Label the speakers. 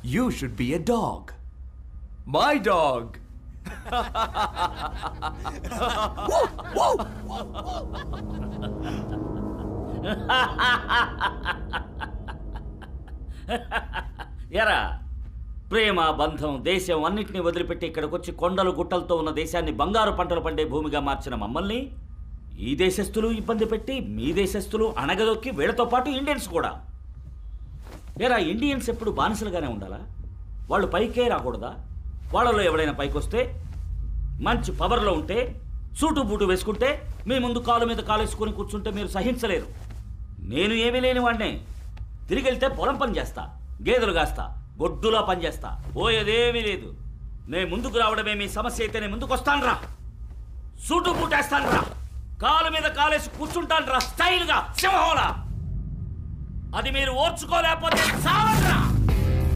Speaker 1: You should be a dog. My dog.
Speaker 2: ఎరా ప్రేమ బంధం దేశం అన్నిటినీ వదిలిపెట్టి ఇక్కడికి వచ్చి కొండలు గుట్టలతో ఉన్న దేశాన్ని బంగారు పంటలు పండే భూమిగా మార్చిన మమ్మల్ని ఈ దేశస్తులు ఇబ్బంది పెట్టి మీ దేశస్తులు అణగదొక్కి వీళ్ళతో పాటు ఇండియన్స్ కూడా. ఎరా ఇండియన్స్ ఎప్పుడు బానిసలుగానే ఉండాలా? వాళ్ళు పైకే రాకూడదా? వాళ్ళలో ఎవడైనా పైకి వస్తే మంచి పవర్లో ఉంటే సూటు బూటు వేసుకుంటే మీ ముందు కాలు మీద కాలు వేసుకొని కూర్చుంటే మీరు సహించలేరు. నేను ఏమీ లేని వాడినే. తిరిగి వెళ్తే పొలం పని చేస్తా, గేదెలు కాస్తా, గొడ్డులా పని చేస్తా, పోయేదేమీ లేదు. నేను ముందుకు రావడమే మీ సమస్య అయితే నేను ముందుకు వస్తాను రా, సూటు బూటేస్తాను రా, కాలు మీద కాలేసి కూర్చుంటాను రా, స్టైల్గా సింహంలా. అది మీరు ఓర్చుకోలేకపోతే చావండి రా.